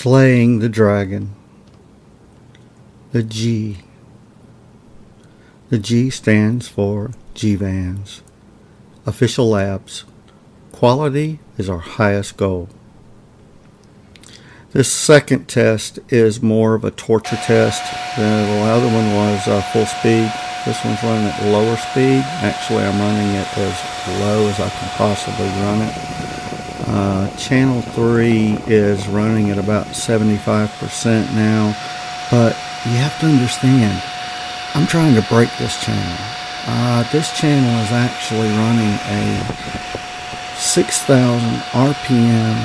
Slaying the Dragon. The G. The G stands for GVans. Official Labs. Quality is our highest goal. This second test is more of a torture test. The other one was full speed. This one's running at lower speed. Actually, I'm running it as low as I can possibly run it. Channel 3 is running at about 75% now, but you have to understand, I'm trying to break this channel. This channel is actually running a 6,000 RPM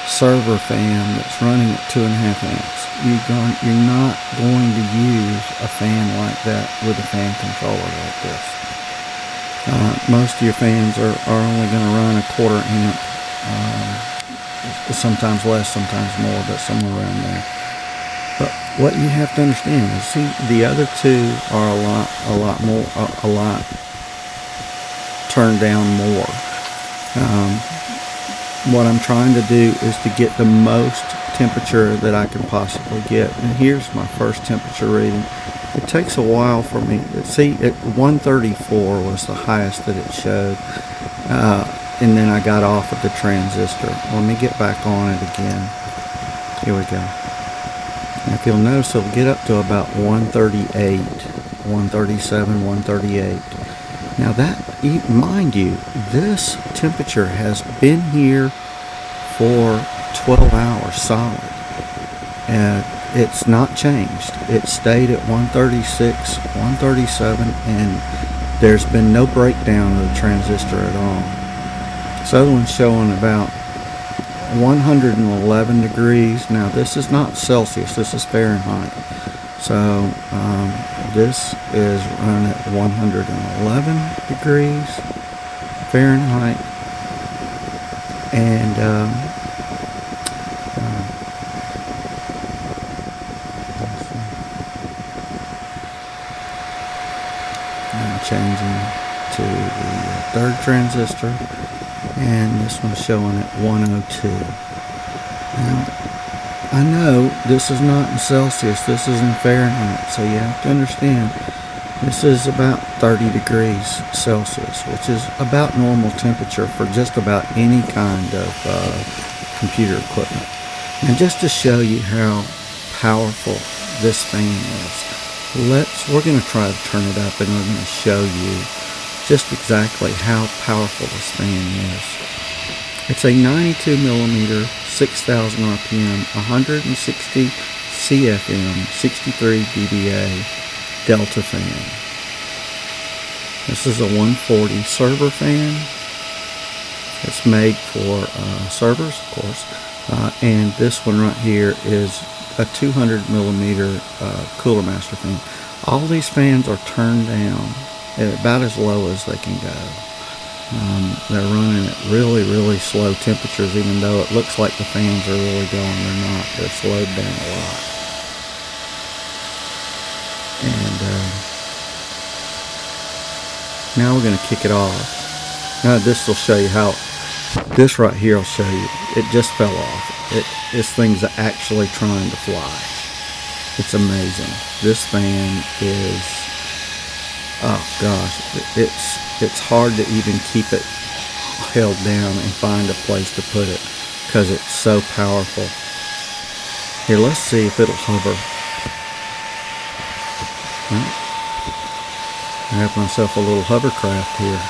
server fan that's running at 2.5 amps. You're not going to use a fan like that with a fan controller like this. Most of your fans are only going to run a 1/4 amp, sometimes less, sometimes more, but somewhere around there. But what you have to understand is, see, the other two are a lot turned down more. What I'm trying to do is to get the most temperature that I can possibly get. And here's my first temperature reading. It takes a while for me. See, at 134 was the highest that it showed. And then I got off of the transistor. Let me get back on it again. Here we go. And if you'll notice, it'll get up to about 138, 137, 138. Now that, mind you, this temperature has been here for 12 hours solid. And it's not changed. It stayed at 136, 137, and there's been no breakdown of the transistor at all. This other one's showing about 111 degrees. Now this is not Celsius, this is Fahrenheit. So this is running at 111 degrees Fahrenheit. And I'm changing to the third transistor, and this one's showing at 102. Now, I know this is not in Celsius, this is in Fahrenheit, so you have to understand this is about 30 degrees Celsius, which is about normal temperature for just about any kind of computer equipment. And just to show you how powerful this fan is, we're going to try to turn it up, and we're going to show you just exactly how powerful this fan is. It's a 92 millimeter, 6,000 RPM, 160 CFM, 63 dBA Delta fan. This is a 140 server fan. It's made for servers, of course. And this one right here is a 200 millimeter Cooler Master fan. All these fans are turned down at about as low as they can go. They're running at really slow temperatures, even though it looks like the fans are really going. They're not. They're slowed down a lot. And now we're going to kick it off. Now this will show you how. This right here will show you. It just fell off. This thing's actually trying to fly. It's amazing. This fan is, oh gosh, it's hard to even keep it held down and find a place to put it because it's so powerful. Here, let's see if it'll hover. I have myself a little hovercraft here.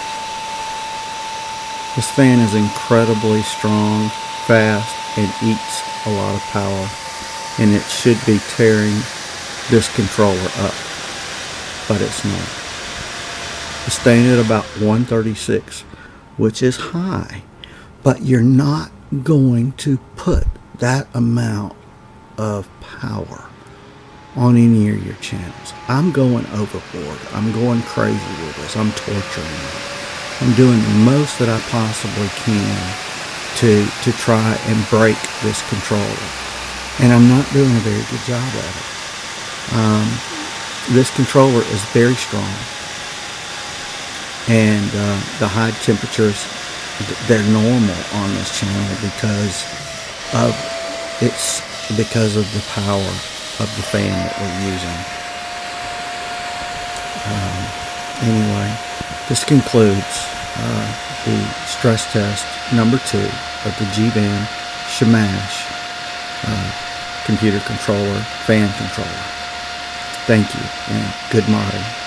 This fan is incredibly strong, fast, and eats a lot of power, and it should be tearing this controller up, but it's not. It's staying at about 136, which is high, but you're not going to put that amount of power on any of your channels. I'm going overboard. I'm going crazy with this. I'm torturing it. I'm doing the most that I possibly can to try and break this controller, and I'm not doing a very good job at it. This controller is very strong, and the high temperatures, they're normal on this channel because of its because of the power of the fan that we're using. Anyway, this concludes the stress test number 2 of the GVan SHAMASH computer controller, fan controller. Thank you, and good modding.